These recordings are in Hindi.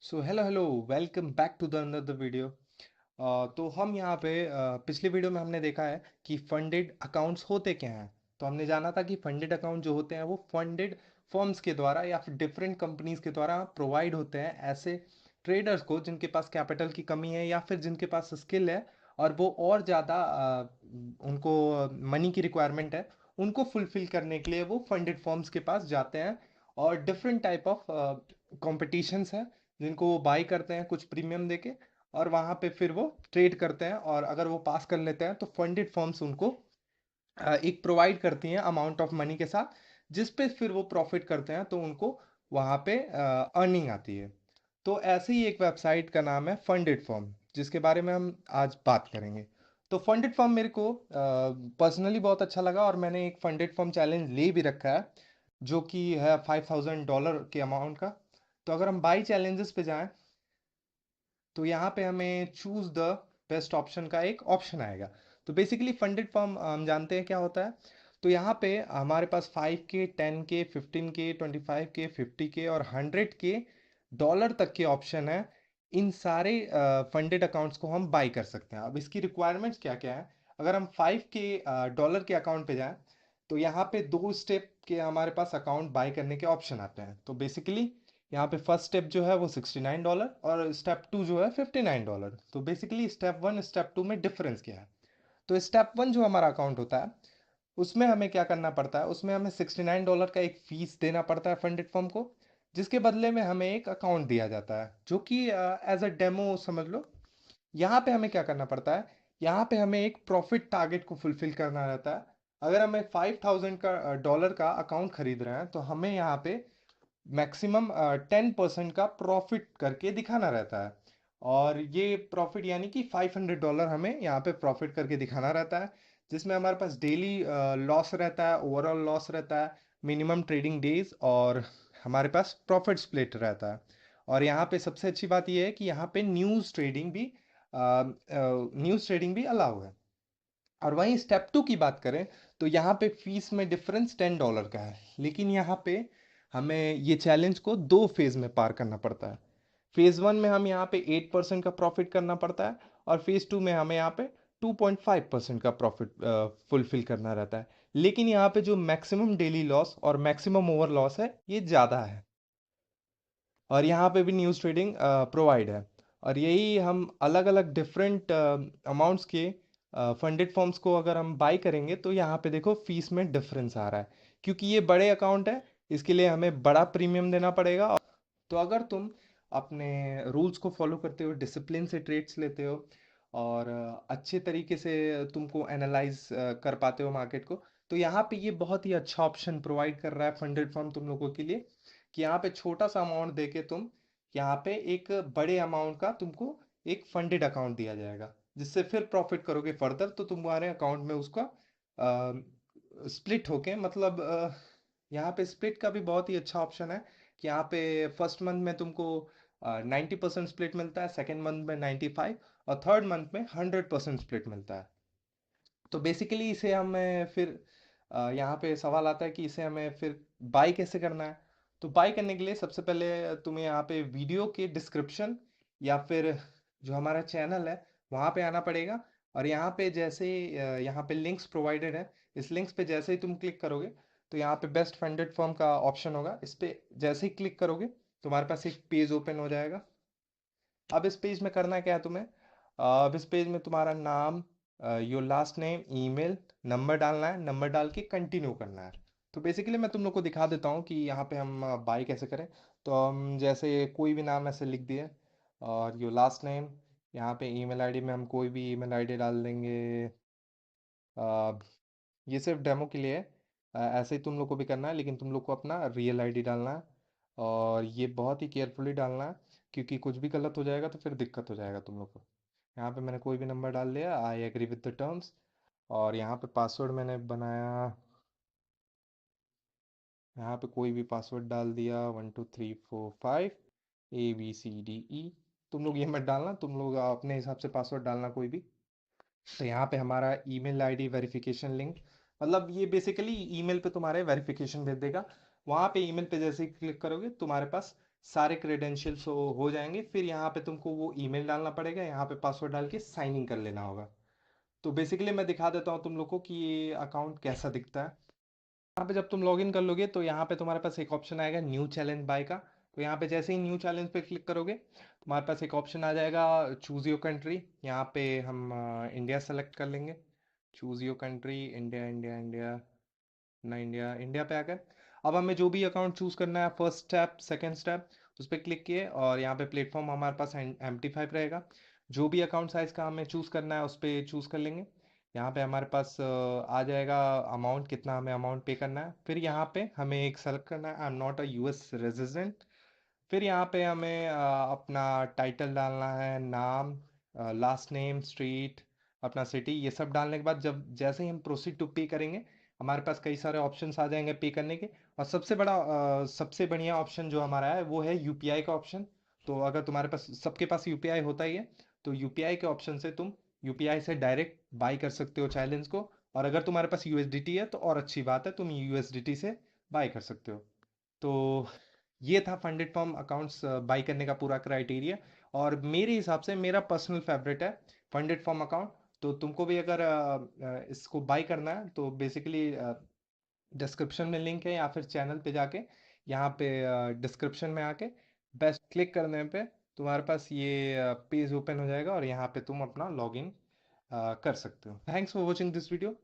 So hello hello, welcome back to the another video. तो हम यहाँ पे पिछले वीडियो में हमने देखा है कि फंडेड अकाउंट्स होते क्या हैं। तो हमने जाना था कि फंडेड अकाउंट जो होते हैं वो फंडेड फर्म्स के द्वारा या फिर डिफरेंट कंपनीज के द्वारा प्रोवाइड होते हैं ऐसे ट्रेडर्स को जिनके पास कैपिटल की कमी है या फिर जिनके पास स्किल है और वो और ज़्यादा उनको मनी की रिक्वायरमेंट है। उनको फुलफिल करने के लिए वो फंडेड फर्म्स के पास जाते हैं और डिफरेंट टाइप ऑफ कॉम्पिटिशन्स हैं जिनको वो बाई करते हैं कुछ प्रीमियम देके और वहाँ पे फिर वो ट्रेड करते हैं और अगर वो पास कर लेते हैं तो फंडेड फर्म्स उनको एक प्रोवाइड करती हैं अमाउंट ऑफ मनी के साथ, जिस पे फिर वो प्रॉफिट करते हैं तो उनको वहाँ पे अर्निंग आती है। तो ऐसे ही एक वेबसाइट का नाम है फंडेड फर्म, जिसके बारे में हम आज बात करेंगे। तो फंडेड फर्म मेरे को पर्सनली बहुत अच्छा लगा और मैंने एक फंडेड फर्म चैलेंज ले भी रखा है जो कि है $5000 के अमाउंट का। तो अगर हम बाई चैलेंजेस पे जाएं तो यहाँ पे हमें चूज द बेस्ट ऑप्शन का एक ऑप्शन आएगा। तो बेसिकली फंडेड फर्म हम जानते हैं क्या होता है। तो यहाँ पे हमारे पास 5K 10K 15K 25K 50K और 100K डॉलर तक के ऑप्शन है। इन सारे फंडेड अकाउंट्स को हम बाई कर सकते हैं। अब इसकी रिक्वायरमेंट्स क्या क्या है। अगर हम 5K डॉलर के अकाउंट पे जाएं तो यहाँ पे दो स्टेप के हमारे पास अकाउंट बाई करने के ऑप्शन आते हैं। तो बेसिकली यहाँ पे फर्स्ट स्टेप जो है वो $69 और स्टेप टू जो है $59। तो basically step one step two में डिफरेंस क्या है। तो स्टेप वन जो हमारा अकाउंट होता है उसमें हमें क्या करना पड़ता है, उसमें हमें $69 का एक फीस देना पड़ता है फंडेड फर्म को, जिसके बदले में हमें एक अकाउंट दिया जाता है जो कि एज अ डेमो समझ लो। यहाँ पे हमें क्या करना पड़ता है, यहाँ पे हमें एक प्रॉफिट टारगेट को फुलफिल करना रहता है। अगर हमें 5000 का डॉलर का अकाउंट खरीद रहे हैं तो हमें यहाँ पे मैक्सिमम 10% का प्रॉफिट करके दिखाना रहता है। और ये प्रॉफिट यानी कि $500 हमें यहाँ पे प्रॉफिट करके दिखाना रहता है, जिसमें हमारे पास डेली लॉस रहता है, ओवरऑल लॉस रहता है, मिनिमम ट्रेडिंग डेज और हमारे पास प्रॉफिट स्प्लिट रहता है। और यहाँ पे सबसे अच्छी बात यह है कि यहाँ पे न्यूज़ ट्रेडिंग भी अलाउ है। और वहीं स्टेप टू की बात करें तो यहाँ पे फीस में डिफरेंस $10 का है, लेकिन यहाँ पे हमें ये चैलेंज को दो फेज में पार करना पड़ता है। फेज वन में हम यहाँ पे 8% का प्रॉफिट करना पड़ता है और फेज टू में हमें यहाँ पे 2.5% का प्रॉफिट फुलफिल करना रहता है। लेकिन यहाँ पे जो मैक्सिमम डेली लॉस और मैक्सिमम ओवर लॉस है ये ज़्यादा है और यहाँ पे भी न्यूज़ ट्रेडिंग प्रोवाइड है। और यही हम अलग अलग डिफरेंट अमाउंट्स के फंडेड फॉर्म्स को अगर हम बाई करेंगे तो यहाँ पे देखो फीस में डिफरेंस आ रहा है, क्योंकि ये बड़े अकाउंट है इसके लिए हमें बड़ा प्रीमियम देना पड़ेगा। तो अगर तुम अपने रूल्स को फॉलो करते हो, डिसिप्लिन से ट्रेड्स लेते हो और अच्छे तरीके से तुमको एनालाइज कर पाते हो मार्केट को, तो यहाँ पे ये बहुत ही अच्छा ऑप्शन प्रोवाइड कर रहा है फंडेड फर्म तुम लोगों के लिए कि यहाँ पे छोटा सा अमाउंट देके तुम यहाँ पे एक बड़े अमाउंट का तुमको एक फंडेड अकाउंट दिया जाएगा, जिससे फिर प्रॉफिट करोगे फर्दर तो तुम्हारे अकाउंट में उसका स्प्लिट होके मतलब यहाँ पे स्प्लिट का भी बहुत ही अच्छा ऑप्शन है कि यहाँ पे फर्स्ट मंथ में तुमको 90% स्प्लिट मिलता है, सेकेंड मंथ में 95 और थर्ड मंथ में 100% स्प्लिट मिलता है। तो बेसिकली इसे हमें फिर यहाँ पे सवाल आता है कि इसे हमें फिर बाई कैसे करना है। तो बाई करने के लिए सबसे पहले तुम्हें यहाँ पे वीडियो के डिस्क्रिप्शन या फिर जो हमारा चैनल है वहाँ पे आना पड़ेगा। और यहाँ पे जैसे यहाँ पे लिंक्स प्रोवाइडेड है, इस लिंक्स पे जैसे ही तुम क्लिक करोगे तो यहाँ पे बेस्ट फंडेड फर्म का ऑप्शन होगा, इस पे जैसे ही क्लिक करोगे तुम्हारे पास एक पेज ओपन हो जाएगा। अब इस पेज में करना क्या है तुम्हें, अब इस पेज में तुम्हारा नाम, your last name, email, number डालना है, नंबर डाल के कंटिन्यू करना है। तो बेसिकली मैं तुम लोग को दिखा देता हूँ कि यहाँ पे हम बाई कैसे करें। तो हम जैसे कोई भी नाम ऐसे लिख दिए और योर लास्ट नेम, यहाँ पे ईमेल आईडी में हम कोई भी ईमेल आईडी डाल देंगे। अ, ये सिर्फ डेमो के लिए है, ऐसे ही तुम लोग को भी करना है लेकिन तुम लोग को अपना रियल आईडी डालना है और ये बहुत ही केयरफुली डालना है, क्योंकि कुछ भी गलत हो जाएगा तो फिर दिक्कत हो जाएगा तुम लोग को। यहाँ पे मैंने कोई भी नंबर डाल दिया, I agree with the terms. और यहाँ पे पासवर्ड मैंने बनाया, यहाँ पे कोई भी पासवर्ड डाल दिया 1 2 3 4 5 ABCDE। तुम लोग ये मत डालना, तुम लोग अपने हिसाब से पासवर्ड डालना कोई भी। तो यहाँ पे हमारा ईमेल आईडी वेरिफिकेशन लिंक, मतलब ये बेसिकली ईमेल पे तुम्हारे वेरिफिकेशन भेज देगा। वहाँ पे ईमेल पे जैसे ही क्लिक करोगे तुम्हारे पास सारे क्रेडेंशियल्स हो जाएंगे। फिर यहाँ पे तुमको वो ईमेल डालना पड़ेगा, यहाँ पे पासवर्ड डाल के साइन इन कर लेना होगा। तो बेसिकली मैं दिखा देता हूँ तुम लोग को कि ये अकाउंट कैसा दिखता है। यहाँ पे जब तुम लॉगिन कर लोगे तो यहाँ पे तुम्हारे पास एक ऑप्शन आएगा न्यू चैलेंज बाय का। तो यहाँ पे जैसे ही न्यू चैलेंज पे क्लिक करोगे तुम्हारे पास एक ऑप्शन आ जाएगा चूज योर कंट्री। यहाँ पे हम इंडिया सेलेक्ट कर लेंगे। Choose your country, India India India, ना इंडिया, इंडिया पे आकर अब हमें जो भी अकाउंट चूज करना है, फर्स्ट स्टेप सेकंड स्टेप, उस पर क्लिक किए और यहाँ पे प्लेटफॉर्म हमारे पास MT5 रहेगा। जो भी अकाउंट साइज का हमें चूज करना है उस पर चूज कर लेंगे। यहाँ पे हमारे पास आ जाएगा अमाउंट, कितना हमें अमाउंट पे करना है। फिर यहाँ पे हमें एक सेलेक्ट करना है, I am not a US resident. फिर यहाँ पे हमें अपना टाइटल डालना है, नाम, लास्ट नेम, स्ट्रीट, अपना सिटी, ये सब डालने के बाद जब जैसे ही हम प्रोसीड टू पे करेंगे हमारे पास कई सारे ऑप्शंस आ जाएंगे पे करने के। और सबसे बढ़िया ऑप्शन जो हमारा है वो है यूपीआई का ऑप्शन। तो अगर तुम्हारे पास, सबके पास यूपीआई होता ही है, तो यूपीआई के ऑप्शन से तुम यूपीआई से डायरेक्ट बाई कर सकते हो चैलेंज को। और अगर तुम्हारे पास यूएसडीटी है तो और अच्छी बात है, तुम यूएसडीटी से बाई कर सकते हो। तो ये था फंडेड फॉर्म अकाउंट्स बाई करने का पूरा क्राइटेरिया। और मेरे हिसाब से मेरा पर्सनल फेवरेट है फंडेड फॉर्म अकाउंट। तो तुमको भी अगर इसको बाई करना है तो बेसिकली डिस्क्रिप्शन में लिंक है, या फिर चैनल पे जाके यहाँ पे डिस्क्रिप्शन में आके बेस्ट क्लिक करने पे तुम्हारे पास ये पेज ओपन हो जाएगा और यहाँ पे तुम अपना लॉगिन कर सकते हो। Thanks for watching this video.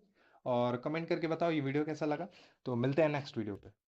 और कमेंट करके बताओ ये वीडियो कैसा लगा। तो मिलते हैं नेक्स्ट वीडियो पे।